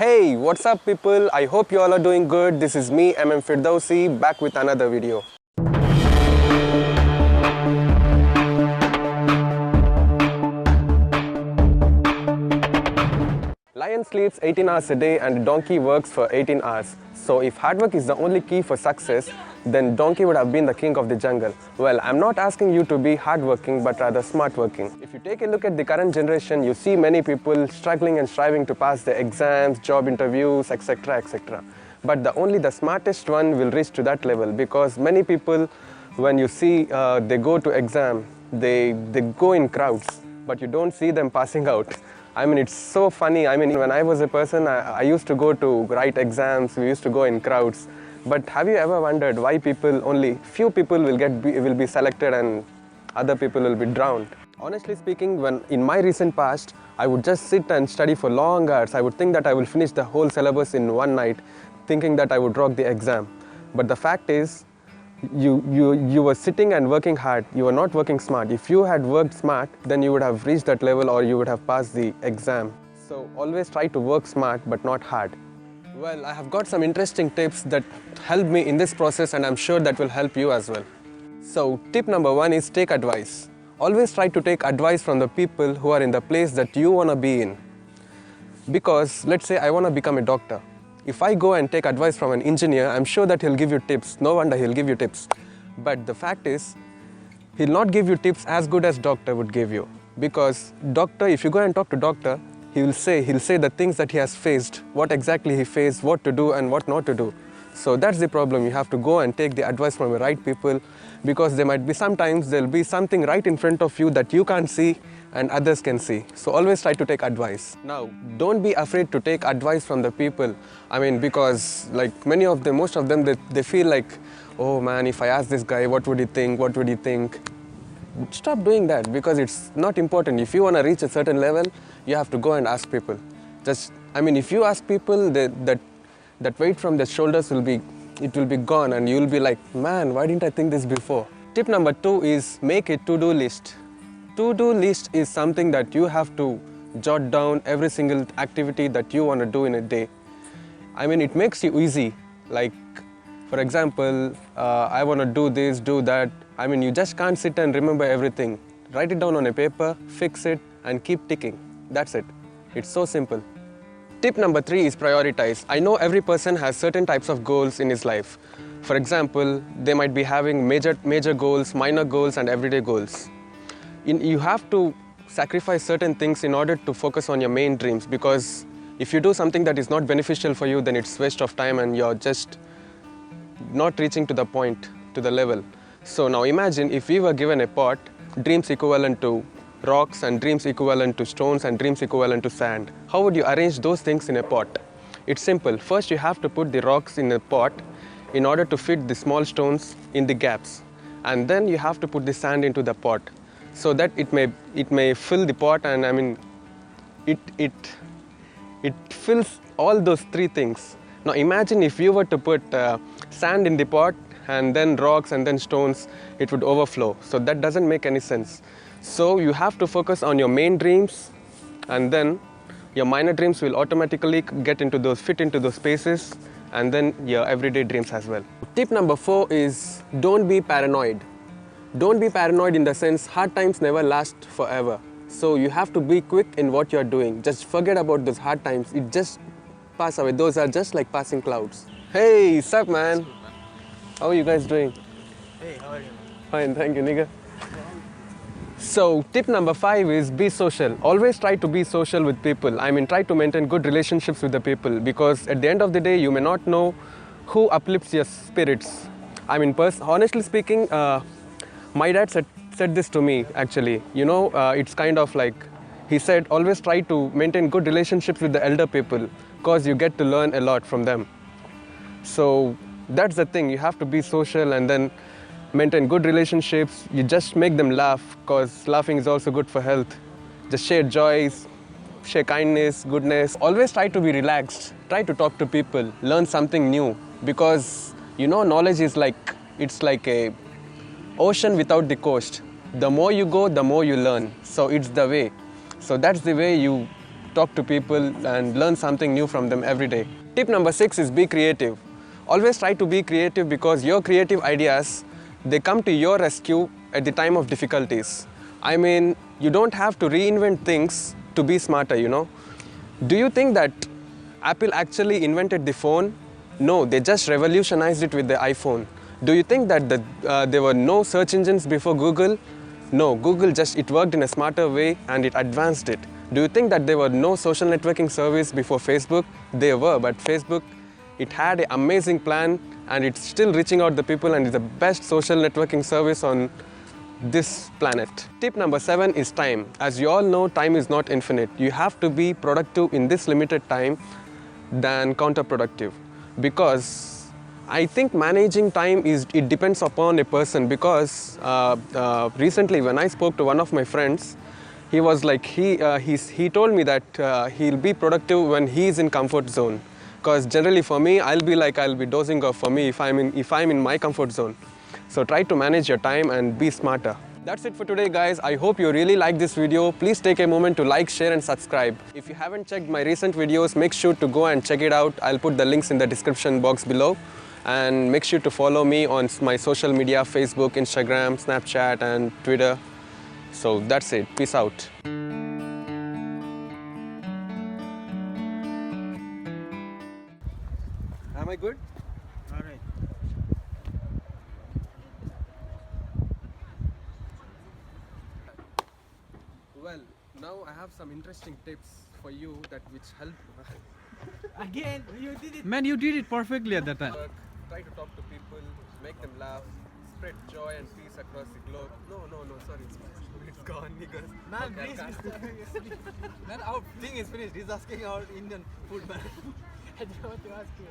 Hey, what's up people? I hope you all are doing good. This is me, Firdausi, back with another video. Lion sleeps 18 hours a day and donkey works for 18 hours. So if hard work is the only key for success, then donkey would have been the king of the jungle. Well, I'm not asking you to be hardworking, but rather smart working. If you take a look at the current generation, you see many people struggling and striving to pass the exams, job interviews, etc., etc. But only the smartest one will reach to that level, because many people, when you see they go to exam, they go in crowds, but you don't see them passing out. I mean, it's so funny. I mean, when I was a person, I used to go to write exams. We used to go in crowds. But have you ever wondered why only few people will be selected and other people will be drowned? Honestly speaking, when in my recent past, I would just sit and study for long hours. I would think that I will finish the whole syllabus in one night, thinking that I would rock the exam. But the fact is, you were sitting and working hard. You were not working smart. If you had worked smart, then you would have reached that level or you would have passed the exam. So always try to work smart but not hard. Well, I have got some interesting tips that helped me in this process, and I'm sure that will help you as well. So tip number 1 is take advice. Always try to take advice from the people who are in the place that you want to be in. Because let's say I want to become a doctor. If I go and take advice from an engineer, I'm sure that he'll give you tips. No wonder he'll give you tips. But the fact is, he'll not give you tips as good as doctor would give you. Because doctor, if you go and talk to doctor, he'll say the things that he has faced, what exactly he faced, what to do and what not to do. So that's the problem. You have to go and take the advice from the right people, because sometimes there'll be something right in front of you that you can't see and others can see. So always try to take advice. Now, don't be afraid to take advice from the people. I mean, because like most of them, they feel like, oh man, if I ask this guy, what would he think? What would he think? Stop doing that, because it's not important. If you want to reach a certain level, you have to go and ask people. If you ask people, that weight from their shoulders will be gone, and you'll be like, man, why didn't I think this before? Tip number 2 is make a to-do list. To-do list is something that you have to jot down every single activity that you want to do in a day. I mean, it makes you easy. Like, for example, I want to do this, do that. I mean, you just can't sit and remember everything. Write it down on a paper, fix it, and keep ticking. That's it. It's so simple. Tip number 3 is prioritize. I know every person has certain types of goals in his life. For example, they might be having major goals, minor goals, and everyday goals. You have to sacrifice certain things in order to focus on your main dreams, because if you do something that is not beneficial for you, then it's waste of time and you're just not reaching to the point, to the level. So now imagine if we were given a pot, dreams equivalent to rocks and dreams equivalent to stones and dreams equivalent to sand. How would you arrange those things in a pot? It's simple. First you have to put the rocks in a pot in order to fit the small stones in the gaps. And then you have to put the sand into the pot, so that it may fill the pot, and I mean it fills all those 3 things. Now imagine if you were to put sand in the pot and then rocks and then stones, it would overflow. So that doesn't make any sense. So you have to focus on your main dreams, and then your minor dreams will automatically fit into those spaces, and then your everyday dreams as well. Tip number 4 is don't be paranoid. Don't be paranoid in the sense hard times never last forever. So you have to be quick in what you're doing. Just forget about those hard times. It just pass away. Those are just like passing clouds. Hey, what's up, man? How are you guys doing? Hey, how are you? Fine, thank you, nigga. So tip number 5 is be social. Always try to be social with people. I mean, try to maintain good relationships with the people, because at the end of the day, you may not know who uplifts your spirits. I mean, honestly speaking, my dad said this to me, actually. You know, it's kind of like, he said, always try to maintain good relationships with the elder people, because you get to learn a lot from them. So that's the thing. You have to be social and then maintain good relationships. You just make them laugh, because laughing is also good for health. Just share joys, share kindness, goodness. Always try to be relaxed. Try to talk to people, learn something new, because you know, knowledge is it's like a ocean without the coast. The more you go, the more you learn. So it's the way. So that's the way you talk to people and learn something new from them every day. Tip number 6 is be creative. Always try to be creative because your creative ideas, they come to your rescue at the time of difficulties. I mean, you don't have to reinvent things to be smarter, you know. Do you think that Apple actually invented the phone? No, they just revolutionized it with the iPhone. Do you think that there were no search engines before Google? No, Google it worked in a smarter way and it advanced it. Do you think that there were no social networking service before Facebook? There were, but Facebook, it had an amazing plan and it's still reaching out the people and is the best social networking service on this planet. Tip number 7 is time. As you all know, time is not infinite. You have to be productive in this limited time than counterproductive, because I think managing time it depends upon a person. Because recently when I spoke to one of my friends, he was like he told me that he'll be productive when he's in comfort zone. Because generally for me, I'll be dozing off for me if I'm in my comfort zone. So try to manage your time and be smarter. That's it for today, guys. I hope you really liked this video. Please take a moment to like, share and subscribe. If you haven't checked my recent videos, make sure to go and check it out. I'll put the links in the description box below. And make sure to follow me on my social media, Facebook, Instagram, Snapchat and Twitter. So that's it. Peace out. Am I good? All right. Well, now I have some interesting tips for you which help. Again, you did it. Man, you did it perfectly at that time. Try to talk to people, make them laugh, spread joy and peace across the globe. No, sorry, it's gone, niggas. Man, Okay, I please, can't. man, our thing is finished. He's asking our Indian food, man. I don't want to ask you.